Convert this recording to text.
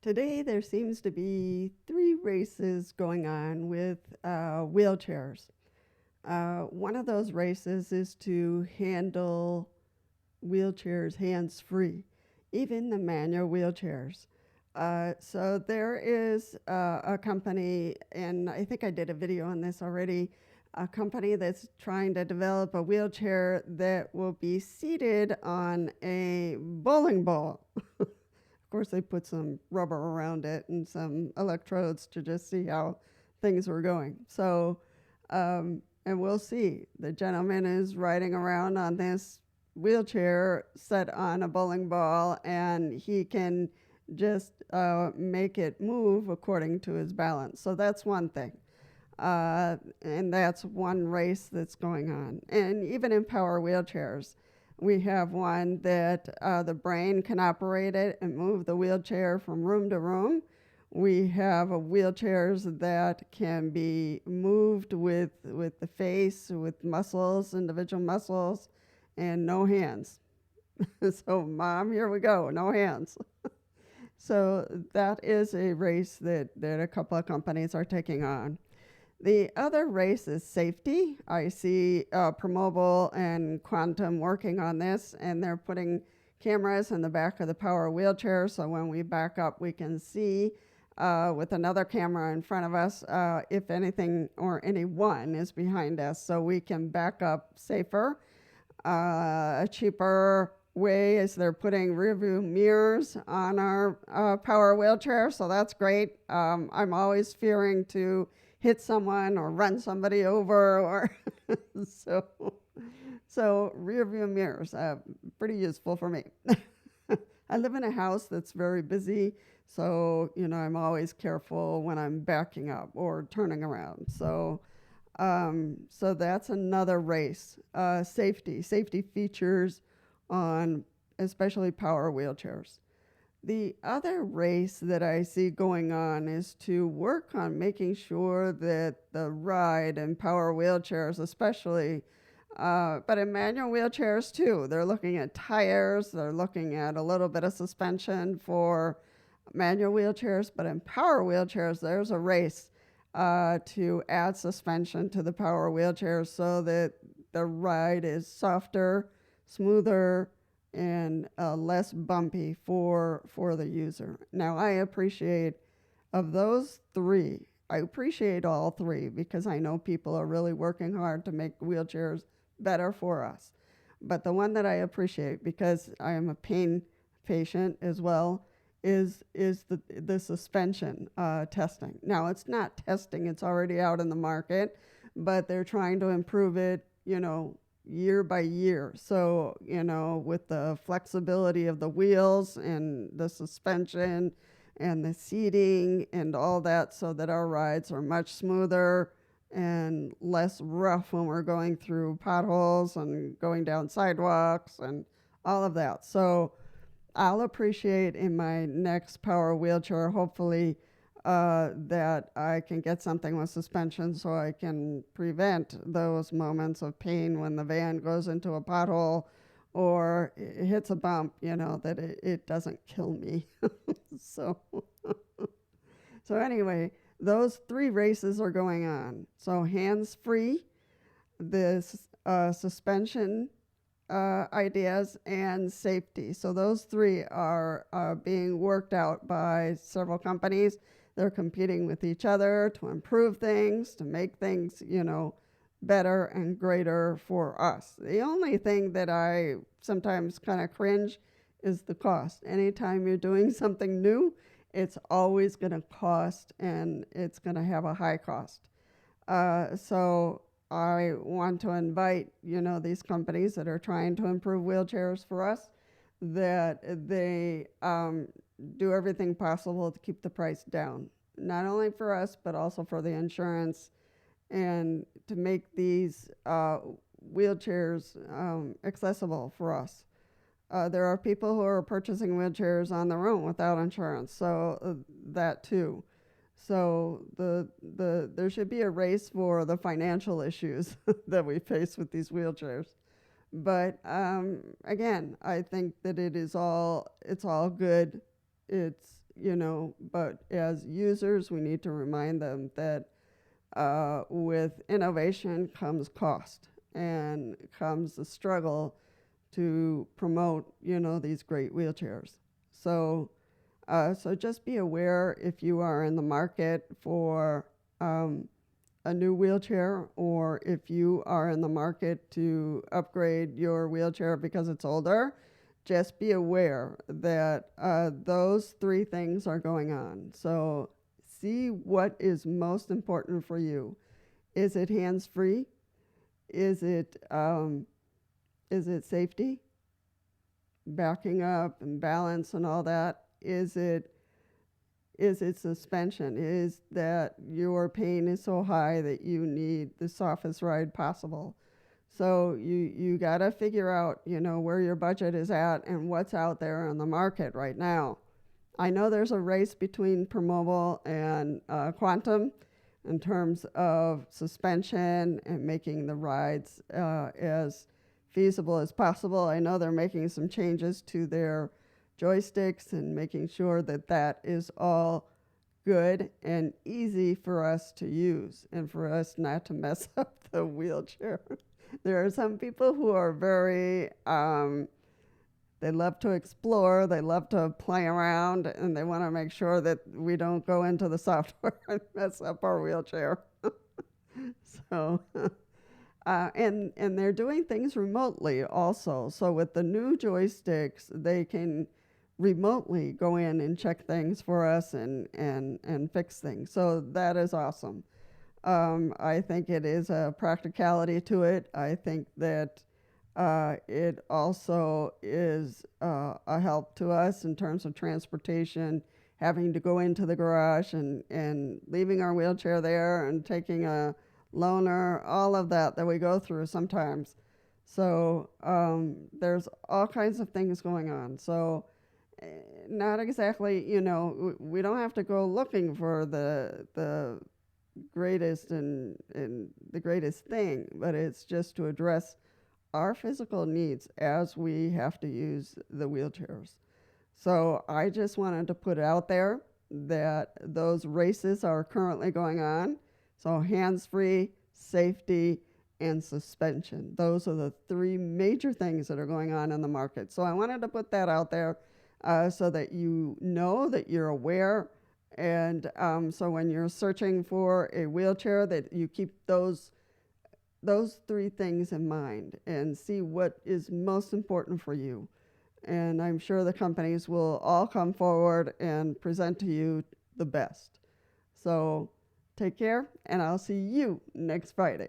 Today, there seems to be three races going on with wheelchairs. One of those races is to handle wheelchairs hands free, even the manual wheelchairs. So there is a company, and I think I did a video on this already, a company that's trying to develop a wheelchair that will be seated on a bowling ball. Of course, they put some rubber around it and some electrodes to just see how things were going. And we'll see. The gentleman is riding around on this wheelchair set on a bowling ball, and he can just make it move according to his balance. So that's one thing. And that's one race that's going on. And even in power wheelchairs, we have one that the brain can operate it and move the wheelchair from room to room. We have wheelchairs that can be moved with the face, with muscles, individual muscles, and no hands. So, Mom, here we go, no hands. So that is a race that a couple of companies are taking on. The other race is safety. I see Promobile and Quantum working on this, and they're putting cameras in the back of the power wheelchair, so when we back up, we can see with another camera in front of us if anything or anyone is behind us, so we can back up safer. A cheaper way is they're putting rear view mirrors on our power wheelchair, so that's great. I'm always fearing to hit someone or run somebody over, or so rear view mirrors, pretty useful for me. I live in a house that's very busy, so I'm always careful when I'm backing up or turning around. So that's another race. Safety features on especially power wheelchairs. The other race that I see going on is to work on making sure that the ride in power wheelchairs especially, but in manual wheelchairs too, they're looking at tires, they're looking at a little bit of suspension for manual wheelchairs, but in power wheelchairs, there's a race to add suspension to the power wheelchairs so that the ride is softer, smoother, and less bumpy for the user. Now, I appreciate of those three, I appreciate all three because I know people are really working hard to make wheelchairs better for us. But the one that I appreciate, because I am a pain patient as well, is the suspension testing. Now, it's not testing, it's already out in the market, but they're trying to improve it, year by year. So, with the flexibility of the wheels and the suspension and the seating and all that, so that our rides are much smoother and less rough when we're going through potholes and going down sidewalks and all of that. So I'll appreciate in my next power wheelchair, hopefully, that I can get something with suspension so I can prevent those moments of pain when the van goes into a pothole or it hits a bump, that it doesn't kill me. So, so anyway, those three races are going on. So hands-free, this suspension ideas, and safety. So those three are being worked out by several companies. They're competing with each other to improve things, to make things, better and greater for us. The only thing that I sometimes kind of cringe is the cost. Anytime you're doing something new, it's always going to cost, and it's going to have a high cost. So I want to invite, these companies that are trying to improve wheelchairs for us, that they do everything possible to keep the price down, not only for us, but also for the insurance, and to make these wheelchairs accessible for us. There are people who are purchasing wheelchairs on their own without insurance, so that too. So there should be a race for the financial issues that we face with these wheelchairs. But again, I think that it's all good. It's but as users, we need to remind them that with innovation comes cost and comes the struggle to promote, these great wheelchairs. So, so just be aware if you are in the market for a new wheelchair, or if you are in the market to upgrade your wheelchair because it's older, just be aware that those three things are going on. So see what is most important for you. Is it hands-free? Is it safety, backing up and balance and all that? Is it suspension? Is that your pain is so high that you need the softest ride possible? So you got to figure out, where your budget is at and what's out there on the market right now. I know there's a race between Promobile and Quantum in terms of suspension and making the rides as feasible as possible. I know they're making some changes to their joysticks and making sure that that is all good and easy for us to use and for us not to mess up the wheelchair. There are some people who are very, they love to explore, they love to play around, and they want to make sure that we don't go into the software and mess up our wheelchair. So, and they're doing things remotely also. So with the new joysticks, they can remotely go in and check things for us and fix things. So that is awesome. I think it is a practicality to it. I think that it also is a help to us in terms of transportation, having to go into the garage and leaving our wheelchair there and taking a loaner, all of that we go through sometimes. So there's all kinds of things going on. So not exactly, we don't have to go looking for the greatest and the greatest thing, but it's just to address our physical needs as we have to use the wheelchairs. So I just wanted to put it out there that those races are currently going on. So hands-free, safety, and suspension. Those are the three major things that are going on in the market. So I wanted to put that out there so that you know, that you're aware. And so when you're searching for a wheelchair, that you keep those three things in mind and see what is most important for you. And I'm sure the companies will all come forward and present to you the best. So take care, and I'll see you next Friday.